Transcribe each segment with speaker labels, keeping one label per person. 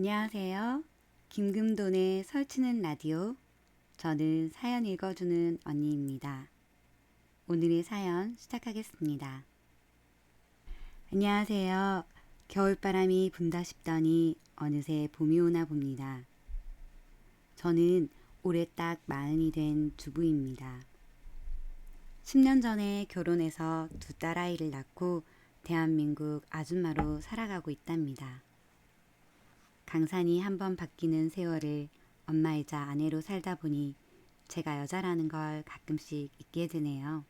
Speaker 1: 안녕하세요. 김금돈의 설치는 라디오. 저는 사연 읽어주는 언니입니다. 오늘의 사연 시작하겠습니다. 안녕하세요. 겨울바람이 분다 싶더니 어느새 봄이 오나 봅니다. 저는 올해 딱 40이 된 주부입니다. 10년 전에 결혼해서 두 딸아이를 낳고 대한민국 아줌마로 살아가고 있답니다. 강산이 한번 바뀌는 세월을 엄마이자 아내로 살다 보니 제가 여자라는 걸 가끔씩 잊게 되네요.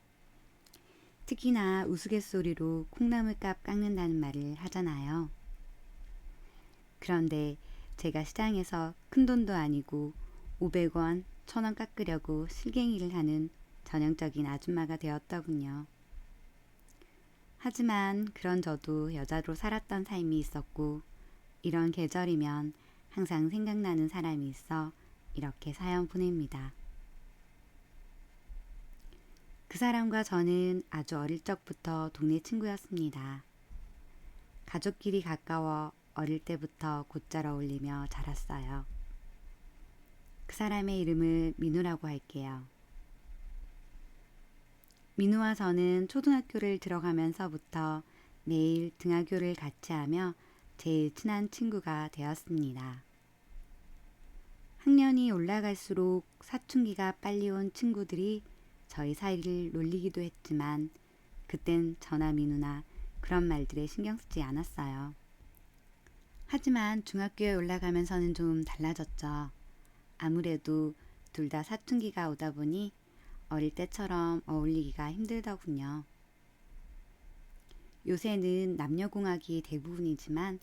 Speaker 1: 특히나 우스갯소리로 콩나물값 깎는다는 말을 하잖아요. 그런데 제가 시장에서 큰돈도 아니고 500원, 1000원 깎으려고 실갱이를 하는 전형적인 아줌마가 되었더군요. 하지만 그런 저도 여자로 살았던 삶이 있었고 이런 계절이면 항상 생각나는 사람이 있어 이렇게 사연 보냅니다. 그 사람과 저는 아주 어릴 적부터 동네 친구였습니다. 가족끼리 가까워 어릴 때부터 곧잘 어울리며 자랐어요. 그 사람의 이름을 민우라고 할게요. 민우와 저는 초등학교를 들어가면서부터 매일 등하교를 같이 하며 제일 친한 친구가 되었습니다. 학년이 올라갈수록 사춘기가 빨리 온 친구들이 저희 사이를 놀리기도 했지만 그땐 저나 민우나 그런 말들에 신경 쓰지 않았어요. 하지만 중학교에 올라가면서는 좀 달라졌죠. 아무래도 둘 다 사춘기가 오다 보니 어릴 때처럼 어울리기가 힘들더군요. 요새는 남녀공학이 대부분이지만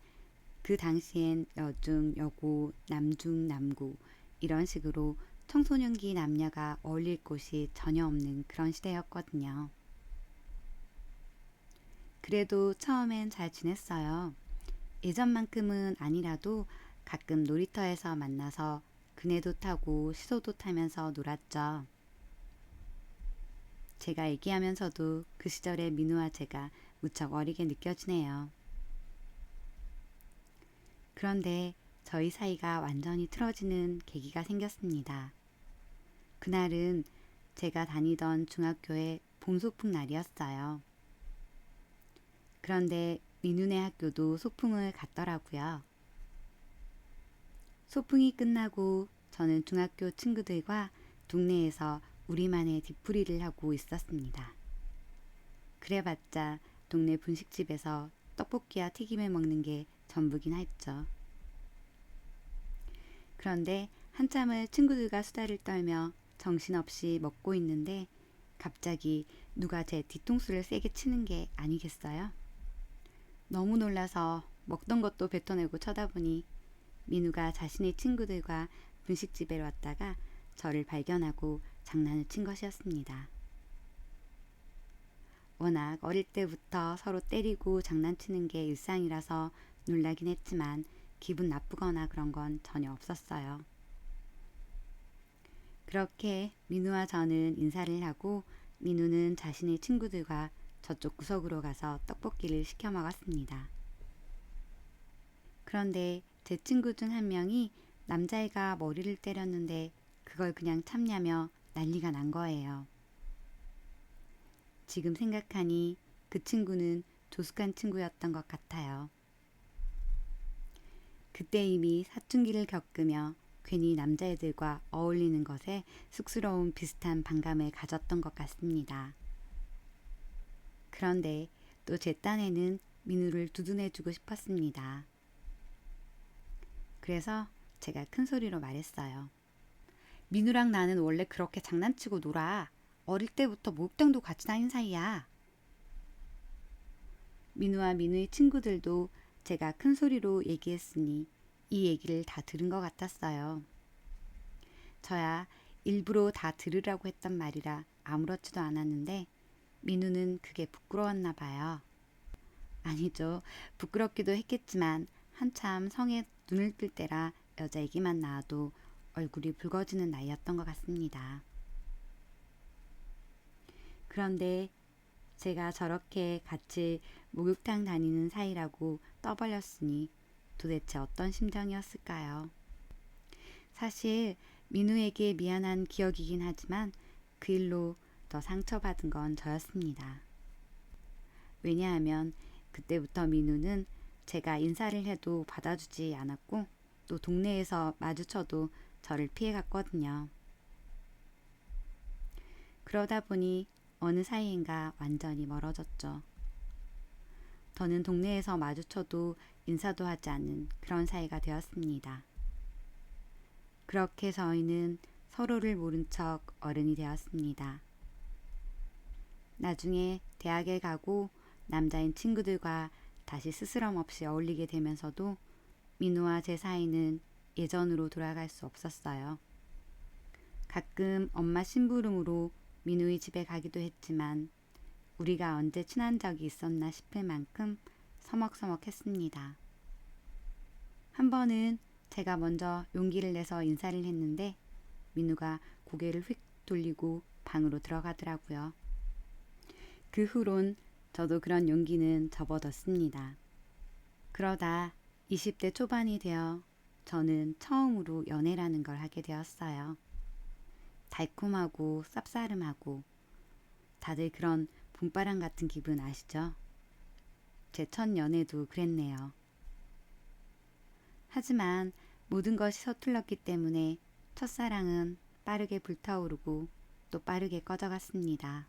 Speaker 1: 그 당시엔 여중, 여고, 남중, 남고 이런 식으로 청소년기 남녀가 어울릴 곳이 전혀 없는 그런 시대였거든요. 그래도 처음엔 잘 지냈어요. 예전만큼은 아니라도 가끔 놀이터에서 만나서 그네도 타고 시소도 타면서 놀았죠. 제가 얘기하면서도 그 시절의 민우와 제가 무척 어리게 느껴지네요. 그런데 저희 사이가 완전히 틀어지는 계기가 생겼습니다. 그날은 제가 다니던 중학교의 봄 소풍 날이었어요. 그런데 민우네 학교도 소풍을 갔더라고요. 소풍이 끝나고 저는 중학교 친구들과 동네에서 우리만의 뒤풀이를 하고 있었습니다. 그래봤자 동네 분식집에서 떡볶이와 튀김을 먹는 게 전부긴 했죠. 그런데 한참을 친구들과 수다를 떨며 정신없이 먹고 있는데 갑자기 누가 제 뒤통수를 세게 치는 게 아니겠어요? 너무 놀라서 먹던 것도 뱉어내고 쳐다보니 민우가 자신의 친구들과 분식집에 왔다가 저를 발견하고 장난을 친 것이었습니다. 워낙 어릴 때부터 서로 때리고 장난치는 게 일상이라서 놀라긴 했지만 기분 나쁘거나 그런 건 전혀 없었어요. 그렇게 민우와 저는 인사를 하고 민우는 자신의 친구들과 저쪽 구석으로 가서 떡볶이를 시켜 먹었습니다. 그런데 제 친구 중 한 명이 남자애가 머리를 때렸는데 그걸 그냥 참냐며 난리가 난 거예요. 지금 생각하니 그 친구는 조숙한 친구였던 것 같아요. 그때 이미 사춘기를 겪으며 괜히 남자애들과 어울리는 것에 쑥스러운 비슷한 반감을 가졌던 것 같습니다. 그런데 또 제 딴에는 민우를 두둔해주고 싶었습니다. 그래서 제가 큰 소리로 말했어요. 민우랑 나는 원래 그렇게 장난치고 놀아. 어릴 때부터 목욕탕도 같이 다닌 사이야. 민우와 민우의 친구들도 제가 큰 소리로 얘기했으니 이 얘기를 다 들은 것 같았어요. 저야 일부러 다 들으라고 했던 말이라 아무렇지도 않았는데 민우는 그게 부끄러웠나 봐요. 아니죠. 부끄럽기도 했겠지만 한참 성에 눈을 뜰 때라 여자 얘기만 나와도 얼굴이 붉어지는 나이였던 것 같습니다. 그런데 제가 저렇게 같이 목욕탕 다니는 사이라고 떠벌렸으니 도대체 어떤 심정이었을까요? 사실 민우에게 미안한 기억이긴 하지만 그 일로 더 상처받은 건 저였습니다. 왜냐하면 그때부터 민우는 제가 인사를 해도 받아주지 않았고 또 동네에서 마주쳐도 저를 피해갔거든요. 그러다 보니 어느 사이인가 완전히 멀어졌죠. 더는 동네에서 마주쳐도 인사도 하지 않는 그런 사이가 되었습니다. 그렇게 저희는 서로를 모른 척 어른이 되었습니다. 나중에 대학에 가고 남자인 친구들과 다시 스스럼 없이 어울리게 되면서도 민우와 제 사이는 예전으로 돌아갈 수 없었어요. 가끔 엄마 심부름으로 민우의 집에 가기도 했지만 우리가 언제 친한 적이 있었나 싶을 만큼 서먹서먹했습니다. 한 번은 제가 먼저 용기를 내서 인사를 했는데 민우가 고개를 휙 돌리고 방으로 들어가더라고요. 그 후론 저도 그런 용기는 접어뒀습니다. 그러다 20대 초반이 되어 저는 처음으로 연애라는 걸 하게 되었어요. 달콤하고 쌉싸름하고 다들 그런 봄바람 같은 기분 아시죠? 제 첫 연애도 그랬네요. 하지만 모든 것이 서툴렀기 때문에 첫사랑은 빠르게 불타오르고 또 빠르게 꺼져갔습니다.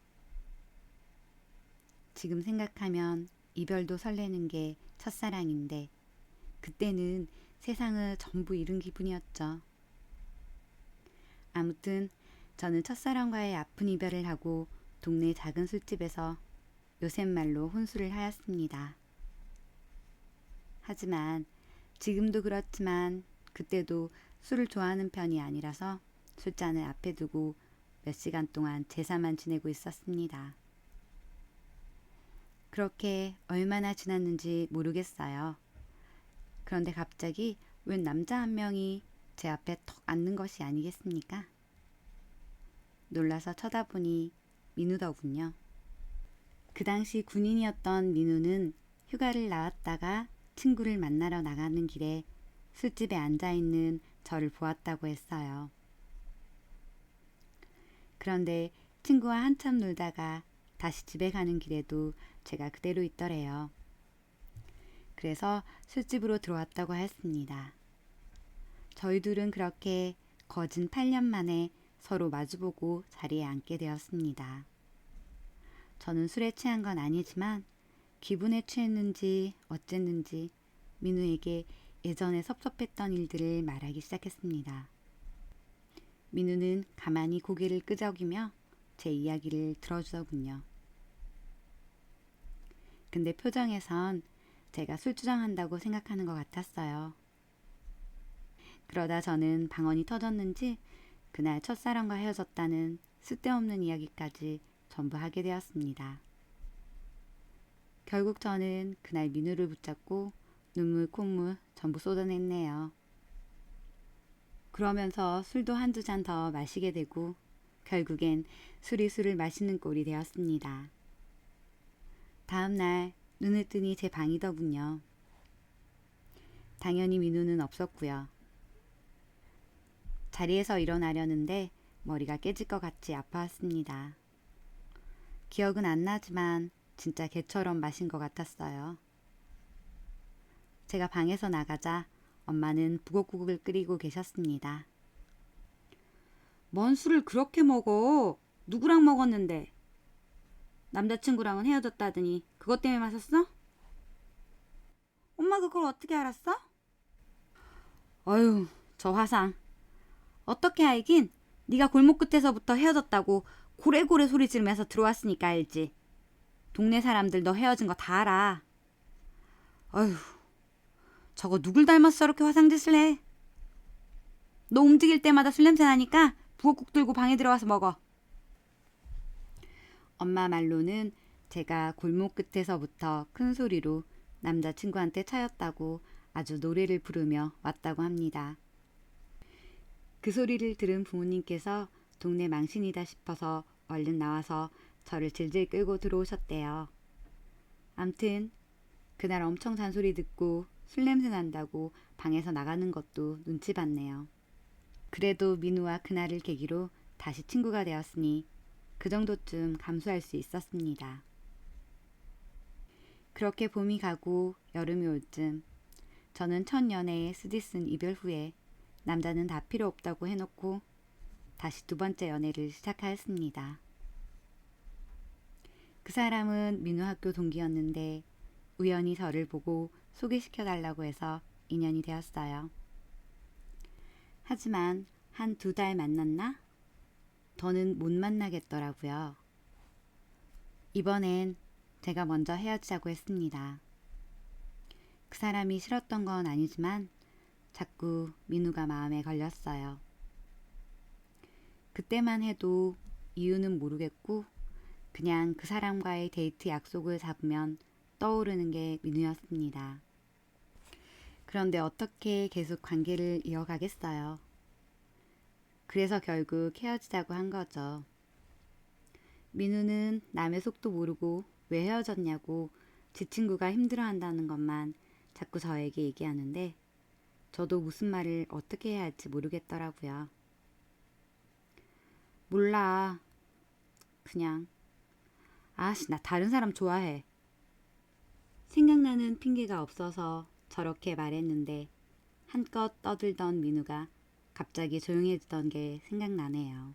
Speaker 1: 지금 생각하면 이별도 설레는 게 첫사랑인데 그때는 세상을 전부 잃은 기분이었죠. 아무튼 저는 첫사랑과의 아픈 이별을 하고 동네 작은 술집에서 요새 말로 혼술을 하였습니다. 하지만 지금도 그렇지만 그때도 술을 좋아하는 편이 아니라서 술잔을 앞에 두고 몇 시간 동안 제사만 지내고 있었습니다. 그렇게 얼마나 지났는지 모르겠어요. 그런데 갑자기 웬 남자 한 명이 제 앞에 턱 앉는 것이 아니겠습니까? 놀라서 쳐다보니 민우더군요. 그 당시 군인이었던 민우는 휴가를 나왔다가 친구를 만나러 나가는 길에 술집에 앉아있는 저를 보았다고 했어요. 그런데 친구와 한참 놀다가 다시 집에 가는 길에도 제가 그대로 있더래요. 그래서 술집으로 들어왔다고 했습니다. 저희 둘은 그렇게 거진 8년 만에 서로 마주보고 자리에 앉게 되었습니다. 저는 술에 취한 건 아니지만 기분에 취했는지 어쨌는지 민우에게 예전에 섭섭했던 일들을 말하기 시작했습니다. 민우는 가만히 고개를 끄덕이며 제 이야기를 들어주더군요. 근데 표정에선 제가 술주정한다고 생각하는 것 같았어요. 그러다 저는 방언이 터졌는지 그날 첫사랑과 헤어졌다는 쓸데없는 이야기까지 전부 하게 되었습니다. 결국 저는 그날 민우를 붙잡고 눈물 콧물 전부 쏟아냈네요. 그러면서 술도 한두 잔 더 마시게 되고 결국엔 술이 술을 마시는 꼴이 되었습니다. 다음날 눈을 뜨니 제 방이더군요. 당연히 민우는 없었고요. 자리에서 일어나려는데 머리가 깨질 것 같이 아파왔습니다. 기억은 안 나지만 진짜 개처럼 마신 것 같았어요. 제가 방에서 나가자 엄마는 북엇국을 끓이고 계셨습니다. 뭔 술을 그렇게 먹어? 누구랑 먹었는데? 남자친구랑은 헤어졌다더니 그것 때문에 마셨어? 엄마 그걸 어떻게 알았어? 어휴, 저 화상. 어떻게 알긴 네가 골목 끝에서부터 헤어졌다고 고래고래 소리 지르면서 들어왔으니까 알지. 동네 사람들 너 헤어진 거 다 알아. 어휴, 저거 누굴 닮았어 저렇게 화상짓을 해. 너 움직일 때마다 술 냄새 나니까 부엌국 들고 방에 들어가서 먹어. 엄마 말로는 제가 골목 끝에서부터 큰 소리로 남자친구한테 차였다고 아주 노래를 부르며 왔다고 합니다. 그 소리를 들은 부모님께서 동네 망신이다 싶어서 얼른 나와서 저를 질질 끌고 들어오셨대요. 암튼 그날 엄청 잔소리 듣고 술 냄새 난다고 방에서 나가는 것도 눈치 봤네요. 그래도 민우와 그날을 계기로 다시 친구가 되었으니 그 정도쯤 감수할 수 있었습니다. 그렇게 봄이 가고 여름이 올 쯤 저는 첫 연애의 쓰디쓴 이별 후에 남자는 다 필요 없다고 해놓고 다시 두 번째 연애를 시작하였습니다. 그 사람은 민우 학교 동기였는데 우연히 저를 보고 소개시켜달라고 해서 인연이 되었어요. 하지만 한 2달 만났나? 더는 못 만나겠더라고요. 이번엔 제가 먼저 헤어지자고 했습니다. 그 사람이 싫었던 건 아니지만 자꾸 민우가 마음에 걸렸어요. 그때만 해도 이유는 모르겠고 그냥 그 사람과의 데이트 약속을 잡으면 떠오르는 게 민우였습니다. 그런데 어떻게 계속 관계를 이어가겠어요. 그래서 결국 헤어지자고 한 거죠. 민우는 남의 속도 모르고 왜 헤어졌냐고 지 친구가 힘들어한다는 것만 자꾸 저에게 얘기하는데 저도 무슨 말을 어떻게 해야 할지 모르겠더라고요. 몰라. 그냥 아씨 나 다른 사람 좋아해. 생각나는 핑계가 없어서 저렇게 말했는데 한껏 떠들던 민우가 갑자기 조용해지던 게 생각나네요.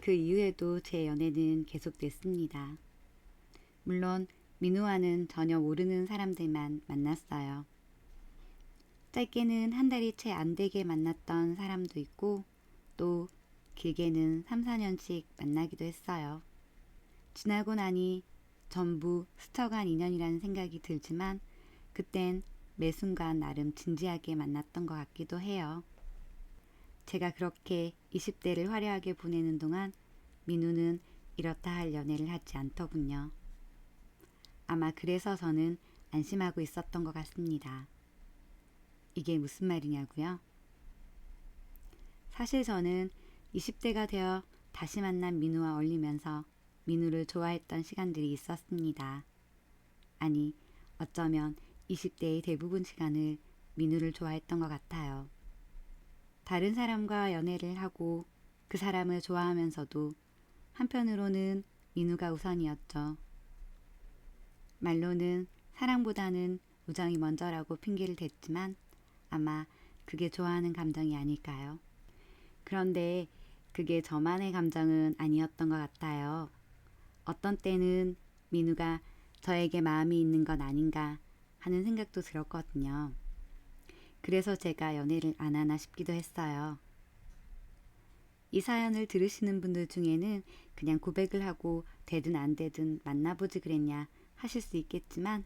Speaker 1: 그 이후에도 제 연애는 계속됐습니다. 물론 민우와는 전혀 모르는 사람들만 만났어요. 짧게는 한 달이 채 안 되게 만났던 사람도 있고 또 길게는 3, 4년씩 만나기도 했어요. 지나고 나니 전부 스쳐간 인연이라는 생각이 들지만 그땐 매 순간 나름 진지하게 만났던 것 같기도 해요. 제가 그렇게 20대를 화려하게 보내는 동안 민우는 이렇다 할 연애를 하지 않더군요. 아마 그래서 저는 안심하고 있었던 것 같습니다. 이게 무슨 말이냐고요? 사실 저는 20대가 되어 다시 만난 민우와 어울리면서 민우를 좋아했던 시간들이 있었습니다. 아니, 어쩌면 20대의 대부분 시간을 민우를 좋아했던 것 같아요. 다른 사람과 연애를 하고 그 사람을 좋아하면서도 한편으로는 민우가 우선이었죠. 말로는 사랑보다는 우정이 먼저라고 핑계를 댔지만 아마 그게 좋아하는 감정이 아닐까요? 그런데 그게 저만의 감정은 아니었던 것 같아요. 어떤 때는 민우가 저에게 마음이 있는 건 아닌가 하는 생각도 들었거든요. 그래서 제가 연애를 안 하나 싶기도 했어요. 이 사연을 들으시는 분들 중에는 그냥 고백을 하고 되든 안 되든 만나보지 그랬냐 하실 수 있겠지만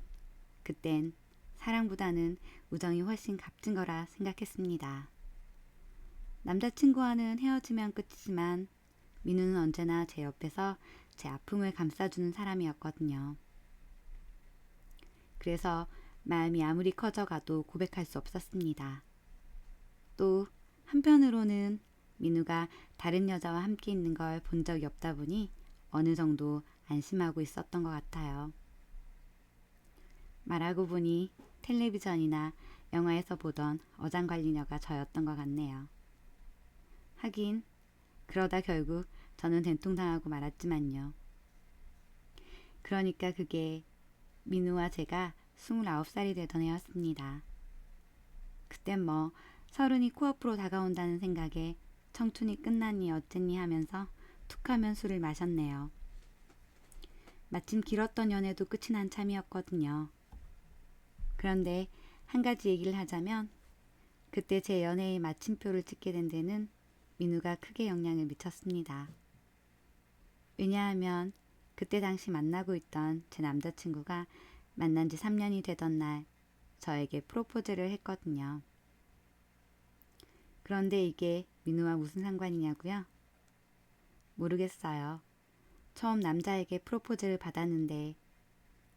Speaker 1: 그땐 사랑보다는 우정이 훨씬 값진 거라 생각했습니다. 남자친구와는 헤어지면 끝이지만 민우는 언제나 제 옆에서 제 아픔을 감싸주는 사람이었거든요. 그래서 마음이 아무리 커져가도 고백할 수 없었습니다. 또 한편으로는 민우가 다른 여자와 함께 있는 걸 본 적이 없다 보니 어느 정도 안심하고 있었던 것 같아요. 말하고 보니 텔레비전이나 영화에서 보던 어장관리녀가 저였던 것 같네요. 하긴 그러다 결국 저는 된통당하고 말았지만요. 그러니까 그게 민우와 제가 29살이 되던 해였습니다. 그땐 뭐 30이 코앞으로 다가온다는 생각에 청춘이 끝났니 어쨌니 하면서 툭하면 술을 마셨네요. 마침 길었던 연애도 끝이 난 참이었거든요. 그런데 한 가지 얘기를 하자면 그때 제 연애의 마침표를 찍게 된 데는 민우가 크게 영향을 미쳤습니다. 왜냐하면 그때 당시 만나고 있던 제 남자친구가 만난 지 3년이 되던 날 저에게 프로포즈를 했거든요. 그런데 이게 민우와 무슨 상관이냐고요? 모르겠어요. 처음 남자에게 프로포즈를 받았는데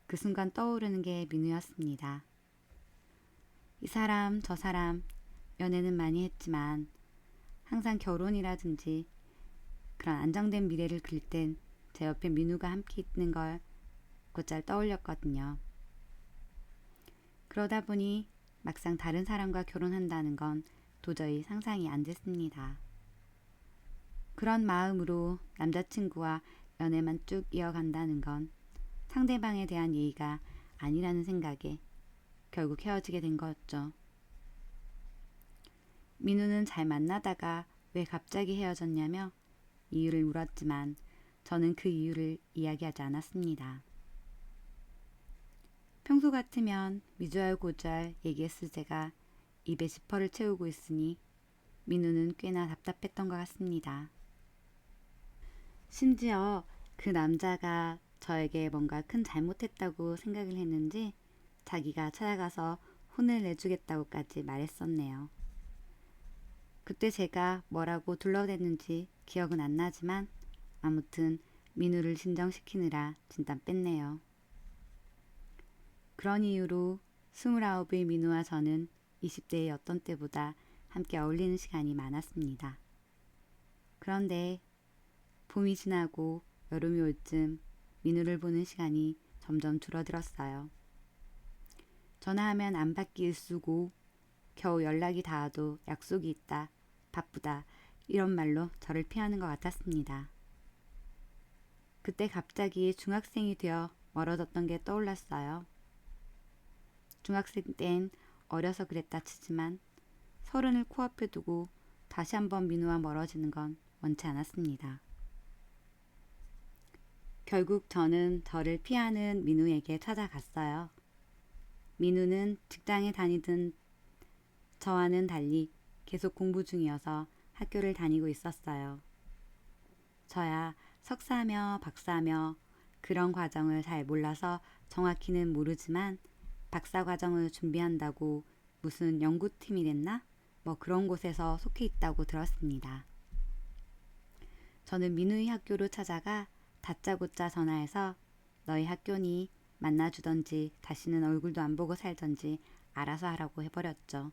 Speaker 1: 그 순간 떠오르는 게 민우였습니다. 이 사람 저 사람 연애는 많이 했지만 항상 결혼이라든지 그런 안정된 미래를 그릴 땐 제 옆에 민우가 함께 있는 걸 곧잘 떠올렸거든요. 그러다 보니 막상 다른 사람과 결혼한다는 건 도저히 상상이 안 됐습니다. 그런 마음으로 남자친구와 연애만 쭉 이어간다는 건 상대방에 대한 예의가 아니라는 생각에 결국 헤어지게 된 거였죠. 민우는 잘 만나다가 왜 갑자기 헤어졌냐며 이유를 물었지만 저는 그 이유를 이야기하지 않았습니다. 평소 같으면 미주알고주알 얘기했을 제가 입에 지퍼를 채우고 있으니 민우는 꽤나 답답했던 것 같습니다. 심지어 그 남자가 저에게 뭔가 큰 잘못했다고 생각을 했는지 자기가 찾아가서 혼을 내주겠다고까지 말했었네요. 그때 제가 뭐라고 둘러댔는지 기억은 안 나지만 아무튼 민우를 진정시키느라 진땀 뺐네요. 그런 이유로 29의 민우와 저는 20대의 어떤 때보다 함께 어울리는 시간이 많았습니다. 그런데 봄이 지나고 여름이 올 쯤 민우를 보는 시간이 점점 줄어들었어요. 전화하면 안 받기 일쑤고 겨우 연락이 닿아도 약속이 있다, 바쁘다 이런 말로 저를 피하는 것 같았습니다. 그때 갑자기 중학생이 되어 멀어졌던 게 떠올랐어요. 중학생 땐 어려서 그랬다 치지만 30을 코앞에 두고 다시 한번 민우와 멀어지는 건 원치 않았습니다. 결국 저는 저를 피하는 민우에게 찾아갔어요. 민우는 직장에 다니던 저와는 달리 계속 공부 중이어서 학교를 다니고 있었어요. 저야 석사며 박사며 그런 과정을 잘 몰라서 정확히는 모르지만 박사 과정을 준비한다고 무슨 연구팀이랬나? 뭐 그런 곳에서 속해 있다고 들었습니다. 저는 민우의 학교로 찾아가 다짜고짜 전화해서 너희 학교니 만나주던지 다시는 얼굴도 안 보고 살던지 알아서 하라고 해버렸죠.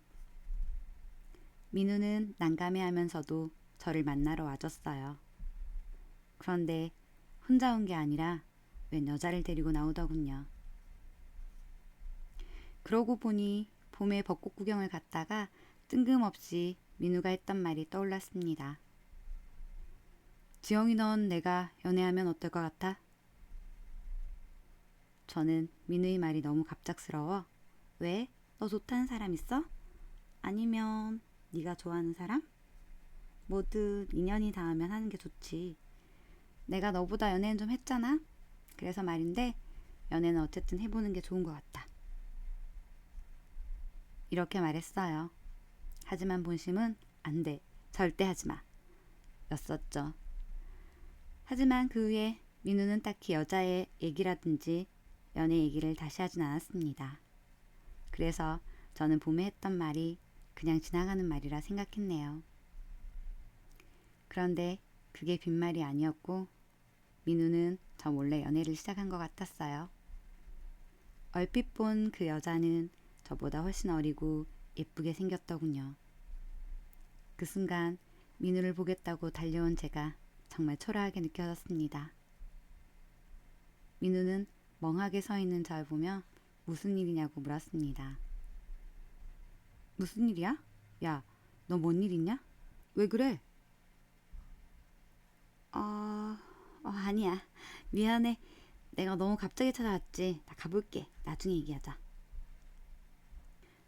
Speaker 1: 민우는 난감해하면서도 저를 만나러 와줬어요. 그런데 혼자 온 게 아니라 웬 여자를 데리고 나오더군요. 그러고 보니 봄에 벚꽃 구경을 갔다가 뜬금없이 민우가 했던 말이 떠올랐습니다. 지영이 넌 내가 연애하면 어떨 것 같아? 저는 민우의 말이 너무 갑작스러워. 왜? 너 좋다는 사람 있어? 아니면 네가 좋아하는 사람? 뭐든 인연이 닿으면 하는 게 좋지. 내가 너보다 연애는 좀 했잖아. 그래서 말인데 연애는 어쨌든 해보는 게 좋은 것 같다. 이렇게 말했어요. 하지만 본심은 안 돼. 절대 하지 마. 였었죠. 하지만 그 후에 민우는 딱히 여자의 얘기라든지 연애 얘기를 다시 하진 않았습니다. 그래서 저는 봄에 했던 말이 그냥 지나가는 말이라 생각했네요. 그런데 그게 빈말이 아니었고 민우는 저 몰래 연애를 시작한 것 같았어요. 얼핏 본 그 여자는 저보다 훨씬 어리고 예쁘게 생겼더군요. 그 순간 민우를 보겠다고 달려온 제가 정말 초라하게 느껴졌습니다. 민우는 멍하게 서 있는 절 보며 무슨 일이냐고 물었습니다. 무슨 일이야? 야, 너 뭔 일 있냐? 왜 그래? 아니야. 미안해. 내가 너무 갑자기 찾아왔지. 나 가볼게. 나중에 얘기하자.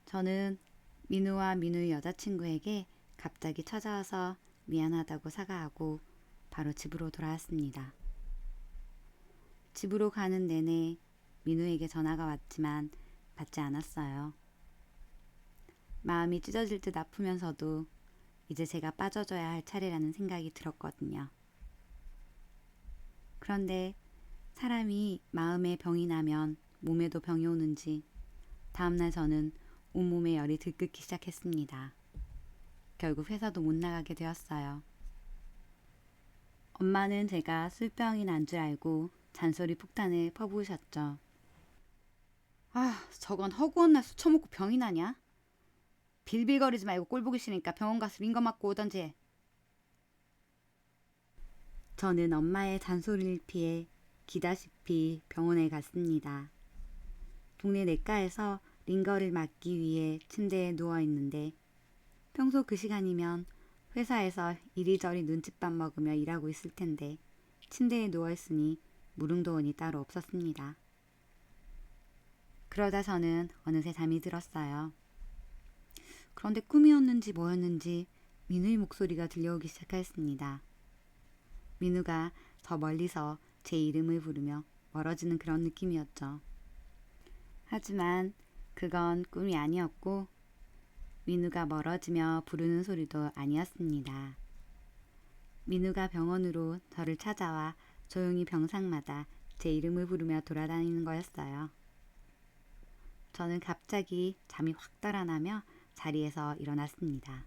Speaker 1: 저는 민우와 민우의 여자친구에게 갑자기 찾아와서 미안하다고 사과하고 바로 집으로 돌아왔습니다. 집으로 가는 내내 민우에게 전화가 왔지만 받지 않았어요. 마음이 찢어질 듯 아프면서도 이제 제가 빠져줘야 할 차례라는 생각이 들었거든요. 그런데 사람이 마음에 병이 나면 몸에도 병이 오는지 다음날 저는 온몸에 열이 들끓기 시작했습니다. 결국 회사도 못 나가게 되었어요. 엄마는 제가 술병이 난 줄 알고 잔소리 폭탄을 퍼부으셨죠. 저건 허구한 날 술 처먹고 병이 나냐? 빌빌거리지 말고 꼴 보기 싫으니까 병원 가서 링거 맞고 오던지. 저는 엄마의 잔소리를 피해 기다시피 병원에 갔습니다. 동네 내과에서 링거를 맞기 위해 침대에 누워 있는데 평소 그 시간이면 회사에서 이리저리 눈칫밥 먹으며 일하고 있을 텐데 침대에 누워 있으니 무릉도원이 따로 없었습니다. 그러다 저는 어느새 잠이 들었어요. 그런데 꿈이었는지 뭐였는지 민우의 목소리가 들려오기 시작하였습니다. 민우가 저 멀리서 제 이름을 부르며 멀어지는 그런 느낌이었죠. 하지만 그건 꿈이 아니었고 민우가 멀어지며 부르는 소리도 아니었습니다. 민우가 병원으로 저를 찾아와 조용히 병상마다 제 이름을 부르며 돌아다니는 거였어요. 저는 갑자기 잠이 확 달아나며 자리에서 일어났습니다.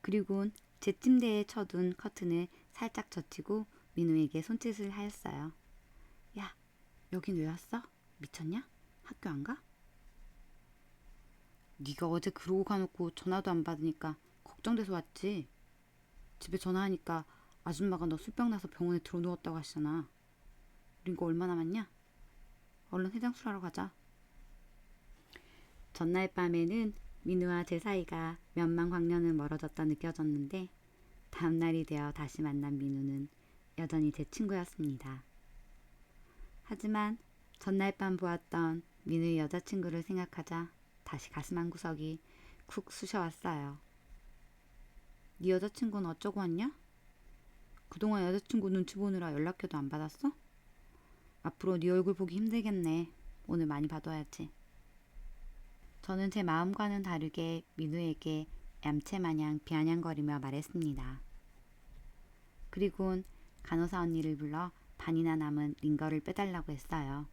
Speaker 1: 그리곤 제 침대에 쳐둔 커튼을 살짝 젖히고 민우에게 손짓을 하였어요. 야, 여긴 왜 왔어? 미쳤냐? 학교 안 가? 네가 어제 그러고 가놓고 전화도 안 받으니까 걱정돼서 왔지. 집에 전화하니까 아줌마가 너 술병 나서 병원에 들어누웠다고 하시잖아. 우린 거 얼마 남았냐? 얼른 해장술하러 가자. 전날 밤에는 민우와 제 사이가 몇만 광년은 멀어졌다 느껴졌는데 다음날이 되어 다시 만난 민우는 여전히 제 친구였습니다. 하지만 전날 밤 보았던 민우의 여자친구를 생각하자 다시 가슴 한구석이 쿡 쑤셔왔어요. 네 여자친구는 어쩌고 왔냐? 그동안 여자친구 눈치 보느라 연락해도 안 받았어? 앞으로 네 얼굴 보기 힘들겠네. 오늘 많이 받아야지. 저는 제 마음과는 다르게 민우에게 얌체마냥 비아냥거리며 말했습니다. 그리곤 간호사 언니를 불러 반이나 남은 링거를 빼달라고 했어요.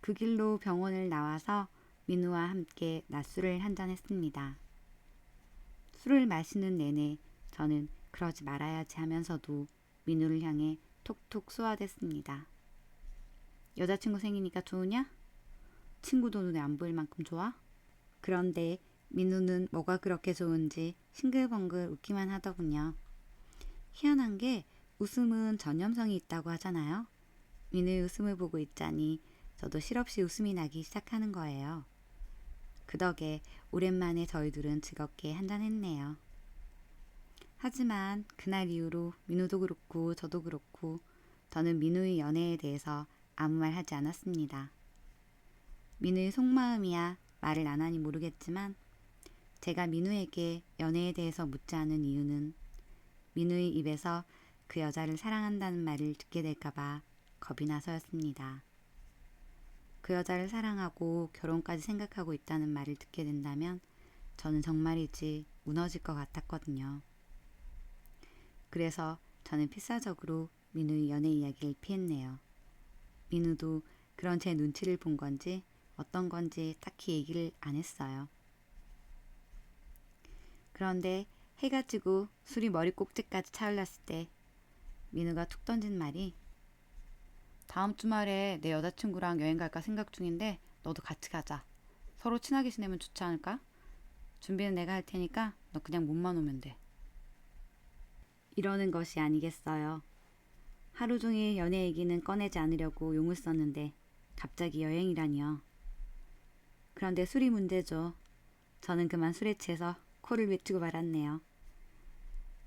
Speaker 1: 그 길로 병원을 나와서 민우와 함께 낮술을 한잔 했습니다. 술을 마시는 내내 저는 그러지 말아야지 하면서도 민우를 향해 톡톡 쏘아댔습니다. 여자친구 생기니까 좋으냐? 친구도 눈에 안 보일 만큼 좋아? 그런데 민우는 뭐가 그렇게 좋은지 싱글벙글 웃기만 하더군요. 희한한 게 웃음은 전염성이 있다고 하잖아요. 민우의 웃음을 보고 있자니 저도 실없이 웃음이 나기 시작하는 거예요. 그 덕에 오랜만에 저희 둘은 즐겁게 한잔했네요. 하지만 그날 이후로 민우도 그렇고 저도 그렇고 저는 민우의 연애에 대해서 아무 말 하지 않았습니다. 민우의 속마음이야 말을 안 하니 모르겠지만 제가 민우에게 연애에 대해서 묻지 않은 이유는 민우의 입에서 그 여자를 사랑한다는 말을 듣게 될까봐 겁이 나서였습니다. 그 여자를 사랑하고 결혼까지 생각하고 있다는 말을 듣게 된다면 저는 정말이지 무너질 것 같았거든요. 그래서 저는 필사적으로 민우의 연애 이야기를 피했네요. 민우도 그런 제 눈치를 본 건지 어떤 건지 딱히 얘기를 안 했어요. 그런데 해가 지고 술이 머리 꼭지까지 차올랐을 때 민우가 툭 던진 말이 다음 주말에 내 여자친구랑 여행 갈까 생각 중인데 너도 같이 가자. 서로 친하게 지내면 좋지 않을까? 준비는 내가 할 테니까 너 그냥 몸만 오면 돼. 이러는 것이 아니겠어요. 하루 종일 연애 얘기는 꺼내지 않으려고 용을 썼는데 갑자기 여행이라니요. 그런데 술이 문제죠. 저는 그만 술에 취해서 코를 외치고 말았네요.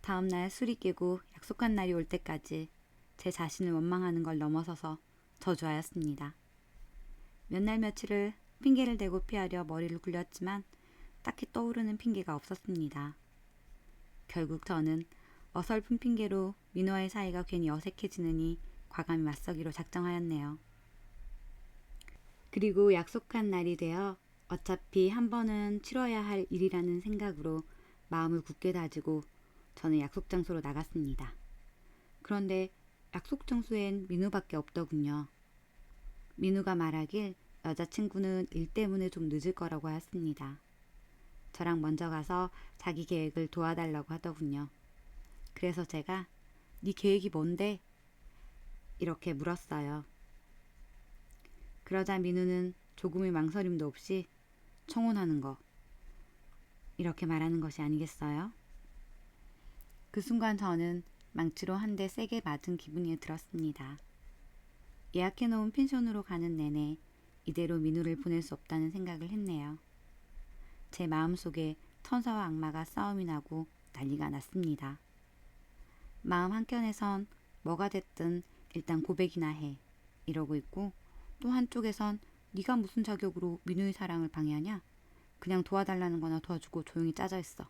Speaker 1: 다음날 술이 깨고 약속한 날이 올 때까지 제 자신을 원망하는 걸 넘어서서 저주하였습니다. 몇 날 며칠을 핑계를 대고 피하려 머리를 굴렸지만 딱히 떠오르는 핑계가 없었습니다. 결국 저는 어설픈 핑계로 민호와의 사이가 괜히 어색해지느니 과감히 맞서기로 작정하였네요. 그리고 약속한 날이 되어 어차피 한 번은 치러야 할 일이라는 생각으로 마음을 굳게 다지고 저는 약속 장소로 나갔습니다. 그런데 약속 장소엔 민우밖에 없더군요. 민우가 말하길 여자친구는 일 때문에 좀 늦을 거라고 하였습니다. 저랑 먼저 가서 자기 계획을 도와달라고 하더군요. 그래서 제가 네 계획이 뭔데? 이렇게 물었어요. 그러자 민우는 조금의 망설임도 없이 청혼하는 거 이렇게 말하는 것이 아니겠어요? 그 순간 저는 망치로 한 대 세게 맞은 기분이 들었습니다. 예약해놓은 펜션으로 가는 내내 이대로 민우를 보낼 수 없다는 생각을 했네요. 제 마음속에 천사와 악마가 싸움이 나고 난리가 났습니다. 마음 한켠에선 뭐가 됐든 일단 고백이나 해 이러고 있고, 또 한쪽에선 네가 무슨 자격으로 민우의 사랑을 방해하냐? 그냥 도와달라는 거나 도와주고 조용히 짜져 있어.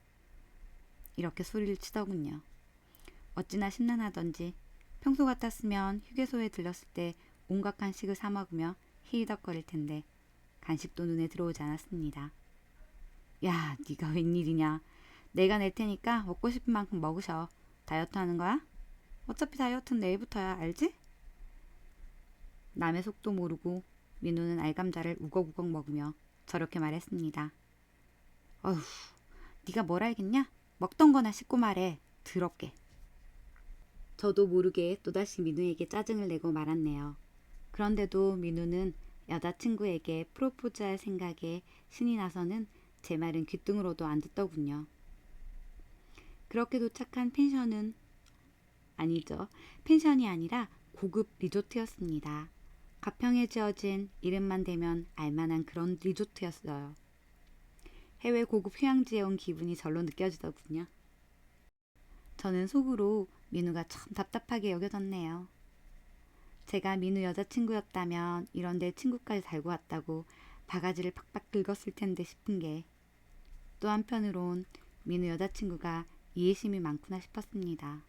Speaker 1: 이렇게 소리를 치더군요. 어찌나 심란하던지 평소 같았으면 휴게소에 들렀을 때 온갖 간식을 사 먹으며 히히덕거릴 텐데 간식도 눈에 들어오지 않았습니다. 야, 네가 웬일이냐? 내가 낼 테니까 먹고 싶은 만큼 먹으셔. 다이어트 하는 거야? 어차피 다이어트는 내일부터야, 알지? 남의 속도 모르고 민우는 알감자를 우걱우걱 먹으며 저렇게 말했습니다. 어휴, 네가 뭘 알겠냐? 먹던 거나 씻고 말해. 더럽게. 저도 모르게 또다시 민우에게 짜증을 내고 말았네요. 그런데도 민우는 여자친구에게 프로포즈할 생각에 신이 나서는 제 말은 귓등으로도 안 듣더군요. 그렇게 도착한 펜션은 아니죠. 펜션이 아니라 고급 리조트였습니다. 가평에 지어진 이름만 대면 알만한 그런 리조트였어요. 해외 고급 휴양지에 온 기분이 절로 느껴지더군요. 저는 속으로 민우가 참 답답하게 여겨졌네요. 제가 민우 여자친구였다면 이런데 친구까지 달고 왔다고 바가지를 팍팍 긁었을 텐데 싶은 게, 또 한편으론 민우 여자친구가 이해심이 많구나 싶었습니다.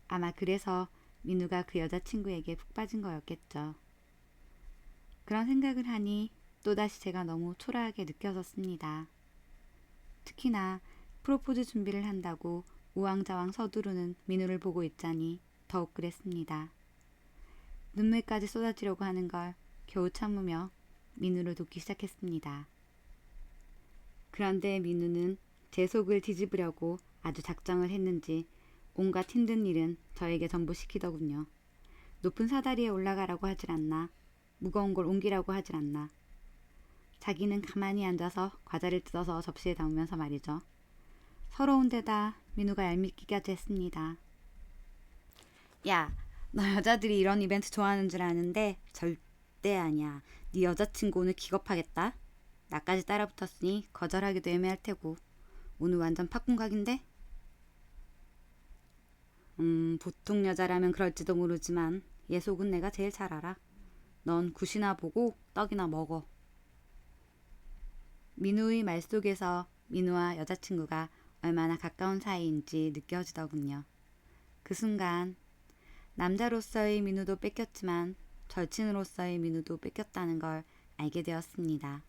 Speaker 1: 아마 그래서 민우가 그 여자친구에게 푹 빠진 거였겠죠. 그런 생각을 하니 또다시 제가 너무 초라하게 느껴졌습니다. 특히나 프로포즈 준비를 한다고 우왕좌왕 서두르는 민우를 보고 있자니 더욱 그랬습니다. 눈물까지 쏟아지려고 하는 걸 겨우 참으며 민우를 돕기 시작했습니다. 그런데 민우는 제 속을 뒤집으려고 아주 작정을 했는지 온갖 힘든 일은 저에게 전부 시키더군요. 높은 사다리에 올라가라고 하질 않나, 무거운 걸 옮기라고 하질 않나. 자기는 가만히 앉아서 과자를 뜯어서 접시에 담으면서 말이죠. 서러운 데다 민우가 얄밉기까지 했습니다. 야, 너 여자들이 이런 이벤트 좋아하는 줄 아는데 절대 아니야. 네 여자친구 오늘 기겁하겠다. 나까지 따라붙었으니 거절하기도 애매할 테고. 오늘 완전 팝콘각인데? 보통 여자라면 그럴지도 모르지만 얘 속은 내가 제일 잘 알아. 넌 굿이나 보고 떡이나 먹어. 민우의 말 속에서 민우와 여자친구가 얼마나 가까운 사이인지 느껴지더군요. 그 순간 남자로서의 민우도 뺏겼지만 절친으로서의 민우도 뺏겼다는 걸 알게 되었습니다.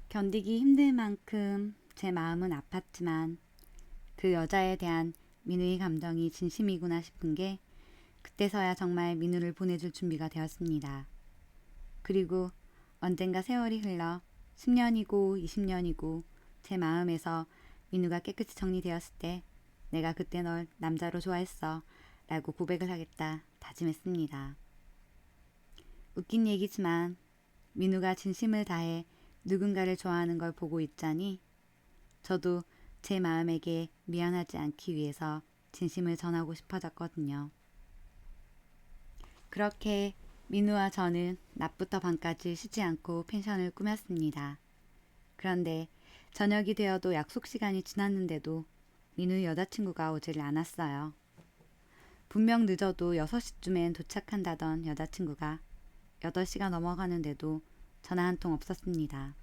Speaker 1: 견디기 힘들 만큼 제 마음은 아팠지만 그 여자에 대한 민우의 감정이 진심이구나 싶은 게 그때서야 정말 민우를 보내줄 준비가 되었습니다. 그리고 언젠가 세월이 흘러 10년이고 20년이고 제 마음에서 민우가 깨끗이 정리되었을 때 내가 그때 널 남자로 좋아했어 라고 고백을 하겠다 다짐했습니다. 웃긴 얘기지만 민우가 진심을 다해 누군가를 좋아하는 걸 보고 있자니 저도 제 마음에게 미안하지 않기 위해서 진심을 전하고 싶어졌거든요. 그렇게 민우와 저는 낮부터 밤까지 쉬지 않고 펜션을 꾸몄습니다. 그런데 저녁이 되어도 약속 시간이 지났는데도 민우의 여자친구가 오질 않았어요. 분명 늦어도 6시쯤엔 도착한다던 여자친구가 8시가 넘어가는데도 전화 한 통 없었습니다.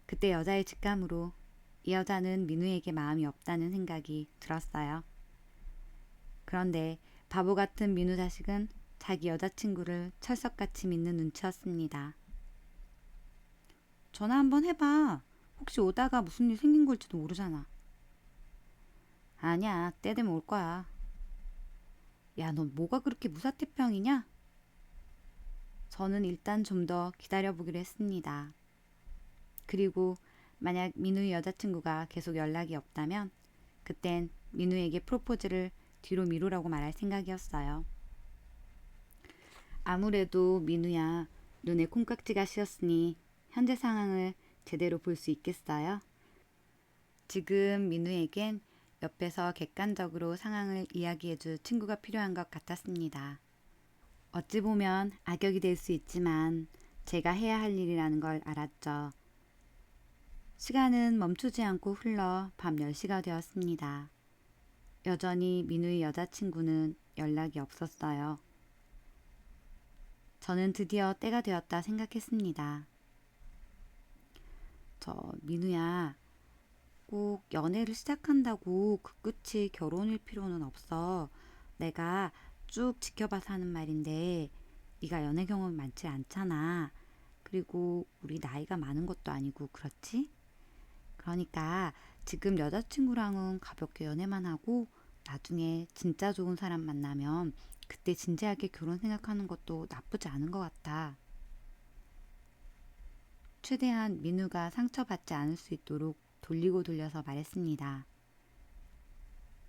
Speaker 1: 그때 여자의 직감으로 이 여자는 민우에게 마음이 없다는 생각이 들었어요. 그런데 바보 같은 민우 자식은 자기 여자친구를 철석같이 믿는 눈치였습니다. 전화 한번 해봐. 혹시 오다가 무슨 일 생긴 걸지도 모르잖아. 아니야, 때 되면 올 거야. 야, 너 뭐가 그렇게 무사태평이냐? 저는 일단 좀 더 기다려보기로 했습니다. 그리고 만약 민우의 여자친구가 계속 연락이 없다면 그땐 민우에게 프로포즈를 뒤로 미루라고 말할 생각이었어요. 아무래도 민우야, 눈에 콩깍지가 씌었으니 현재 상황을 제대로 볼 수 있겠어요? 지금 민우에겐 옆에서 객관적으로 상황을 이야기해줄 친구가 필요한 것 같았습니다. 어찌 보면 악역이 될 수 있지만 제가 해야 할 일이라는 걸 알았죠. 시간은 멈추지 않고 흘러 밤 10시가 되었습니다. 여전히 민우의 여자친구는 연락이 없었어요. 저는 드디어 때가 되었다 생각했습니다. 민우야, 꼭 연애를 시작한다고 그 끝이 결혼일 필요는 없어. 내가 쭉 지켜봐서 하는 말인데 네가 연애 경험이 많지 않잖아. 그리고 우리 나이가 많은 것도 아니고 그렇지? 그러니까 지금 여자친구랑은 가볍게 연애만 하고 나중에 진짜 좋은 사람 만나면 그때 진지하게 결혼 생각하는 것도 나쁘지 않은 것 같아. 최대한 민우가 상처받지 않을 수 있도록 돌리고 돌려서 말했습니다.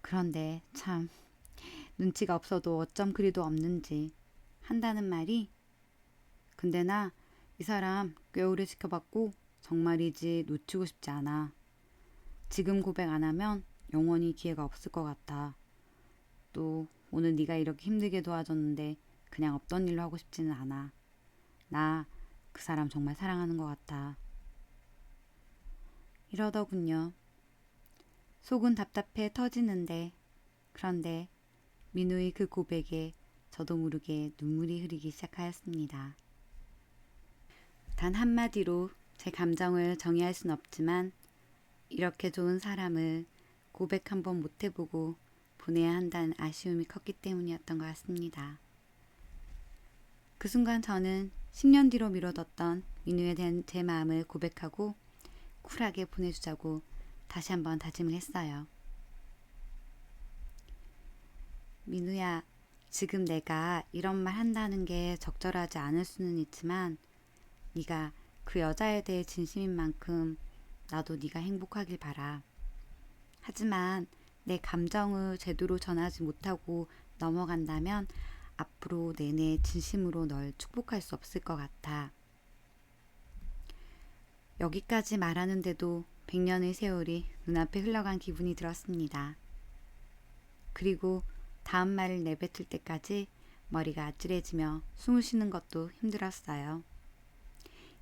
Speaker 1: 그런데 참 눈치가 없어도 어쩜 그리도 없는지 한다는 말이 근데 나 이 사람 꽤 오래 지켜봤고 정말이지 놓치고 싶지 않아. 지금 고백 안 하면 영원히 기회가 없을 것 같아. 또 오늘 네가 이렇게 힘들게 도와줬는데 그냥 없던 일로 하고 싶지는 않아. 나 그 사람 정말 사랑하는 것 같아. 이러더군요. 속은 답답해 터지는데 그런데 민우의 그 고백에 저도 모르게 눈물이 흐르기 시작하였습니다. 단 한마디로 제 감정을 정의할 순 없지만 이렇게 좋은 사람을 고백 한번 못 해보고 보내야 한다는 아쉬움이 컸기 때문이었던 것 같습니다. 그 순간 저는 10년 뒤로 미뤄뒀던 민우에 대한 제 마음을 고백하고 쿨하게 보내주자고 다시 한번 다짐을 했어요. 민우야, 지금 내가 이런 말 한다는 게 적절하지 않을 수는 있지만 네가 그 여자에 대해 진심인 만큼 나도 네가 행복하길 바라. 하지만 내 감정을 제대로 전하지 못하고 넘어간다면 앞으로 내내 진심으로 널 축복할 수 없을 것 같아. 여기까지 말하는데도 100년의 세월이 눈앞에 흘러간 기분이 들었습니다. 그리고 다음 말을 내뱉을 때까지 머리가 아찔해지며 숨을 쉬는 것도 힘들었어요.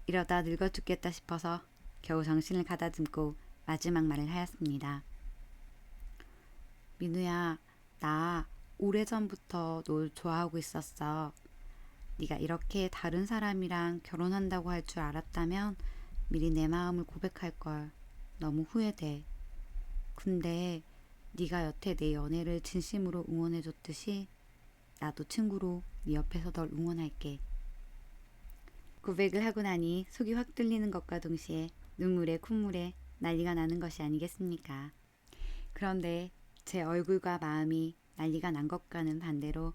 Speaker 1: 이러다 늙어 죽겠다 싶어서 겨우 정신을 가다듬고 마지막 말을 하였습니다. 민우야, 나 오래전부터 널 좋아하고 있었어. 네가 이렇게 다른 사람이랑 결혼한다고 할 줄 알았다면 미리 내 마음을 고백할 걸. 너무 후회돼. 근데 네가 여태 내 연애를 진심으로 응원해줬듯이 나도 친구로 네 옆에서 널 응원할게. 고백을 하고 나니 속이 확 뚫리는 것과 동시에 눈물에 콧물에 난리가 나는 것이 아니겠습니까? 그런데 제 얼굴과 마음이 난리가 난 것과는 반대로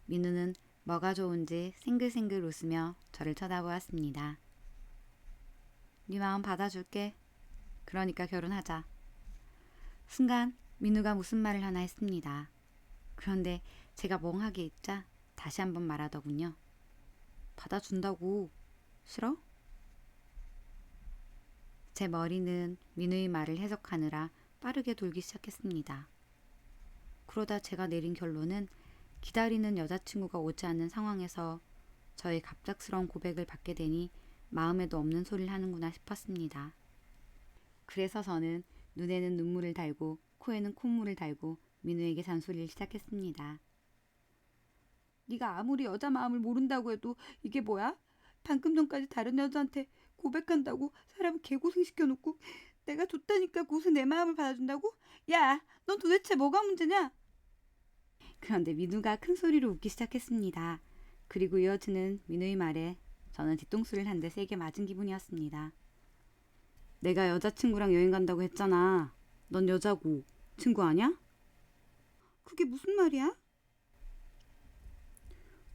Speaker 1: 민우는 뭐가 좋은지 생글생글 웃으며 저를 쳐다보았습니다. 네 마음 받아줄게. 그러니까 결혼하자. 순간 민우가 무슨 말을 하나 했습니다. 그런데 제가 멍하게 있자 다시 한번 말하더군요. 받아준다고. 싫어? 제 머리는 민우의 말을 해석하느라 빠르게 돌기 시작했습니다. 그러다 제가 내린 결론은 기다리는 여자친구가 오지 않는 상황에서 저의 갑작스러운 고백을 받게 되니 마음에도 없는 소리를 하는구나 싶었습니다. 그래서 저는 눈에는 눈물을 달고 코에는 콧물을 달고 민우에게 잔소리를 시작했습니다. 네가 아무리 여자 마음을 모른다고 해도 이게 뭐야? 방금 전까지 다른 여자한테 고백한다고 사람을 개고생시켜놓고 내가 줬다니까 고생 내 마음을 받아준다고? 야, 넌 도대체 뭐가 문제냐? 그런데 민우가 큰 소리로 웃기 시작했습니다. 그리고 이어지는 민우의 말에 저는 뒤통수를 한 대 세게 맞은 기분이었습니다. 내가 여자친구랑 여행 간다고 했잖아. 넌 여자고 친구 아냐? 그게 무슨 말이야?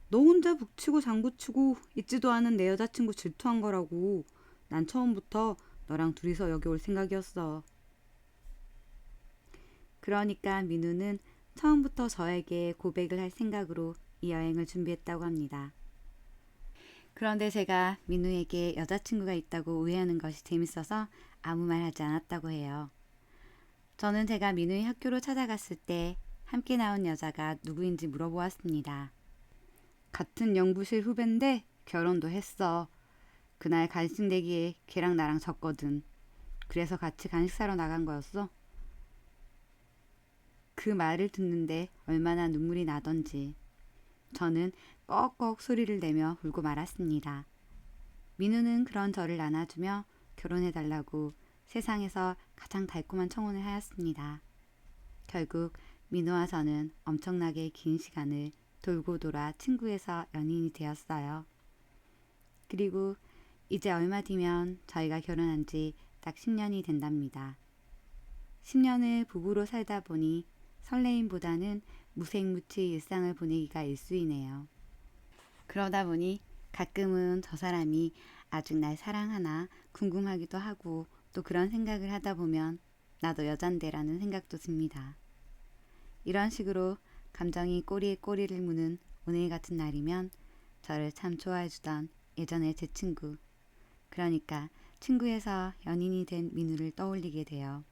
Speaker 1: 너 혼자 북치고 장구치고 있지도 않은 내 여자친구 질투한 거라고. 난 처음부터 너랑 둘이서 여기 올 생각이었어. 그러니까 민우는 처음부터 저에게 고백을 할 생각으로 이 여행을 준비했다고 합니다. 그런데 제가 민우에게 여자친구가 있다고 오해하는 것이 재밌어서 아무 말 하지 않았다고 해요. 저는 제가 민우의 학교로 찾아갔을 때 함께 나온 여자가 누구인지 물어보았습니다. 같은 연구실 후배인데 결혼도 했어. 그날 간식 내기에 걔랑 나랑 졌거든. 그래서 같이 간식 사러 나간 거였어. 그 말을 듣는데 얼마나 눈물이 나던지 저는 꺽꺽 소리를 내며 울고 말았습니다. 민우는 그런 저를 안아주며 결혼해달라고 세상에서 가장 달콤한 청혼을 하였습니다. 결국 민우와 저는 엄청나게 긴 시간을 돌고 돌아 친구에서 연인이 되었어요. 그리고 이제 얼마 뒤면 저희가 결혼한 지 딱 10년이 된답니다. 10년을 부부로 살다 보니 설레임보다는 무색무취 일상을 보내기가 일쑤이네요. 그러다 보니 가끔은 저 사람이 아직 날 사랑하나 궁금하기도 하고 또 그런 생각을 하다 보면 나도 여잔데라는 생각도 듭니다. 이런 식으로 감정이 꼬리에 꼬리를 무는 오늘 같은 날이면 저를 참 좋아해주던 예전의 제 친구, 그러니까 친구에서 연인이 된 민우를 떠올리게 돼요.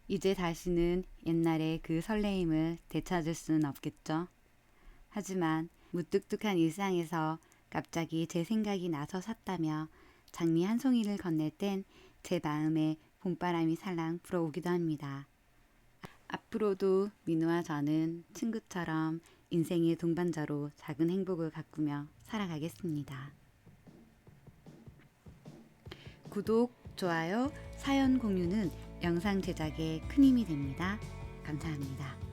Speaker 1: 이제 다시는 옛날의 그 설레임을 되찾을 수는 없겠죠. 하지만 무뚝뚝한 일상에서 갑자기 제 생각이 나서 샀다며 장미 한 송이를 건넬 땐 제 마음에 봄바람이 살랑 불어오기도 합니다. 앞으로도 민우와 저는 친구처럼 인생의 동반자로 작은 행복을 가꾸며 살아가겠습니다. 구독, 좋아요, 사연 공유는 영상 제작에 큰 힘이 됩니다. 감사합니다.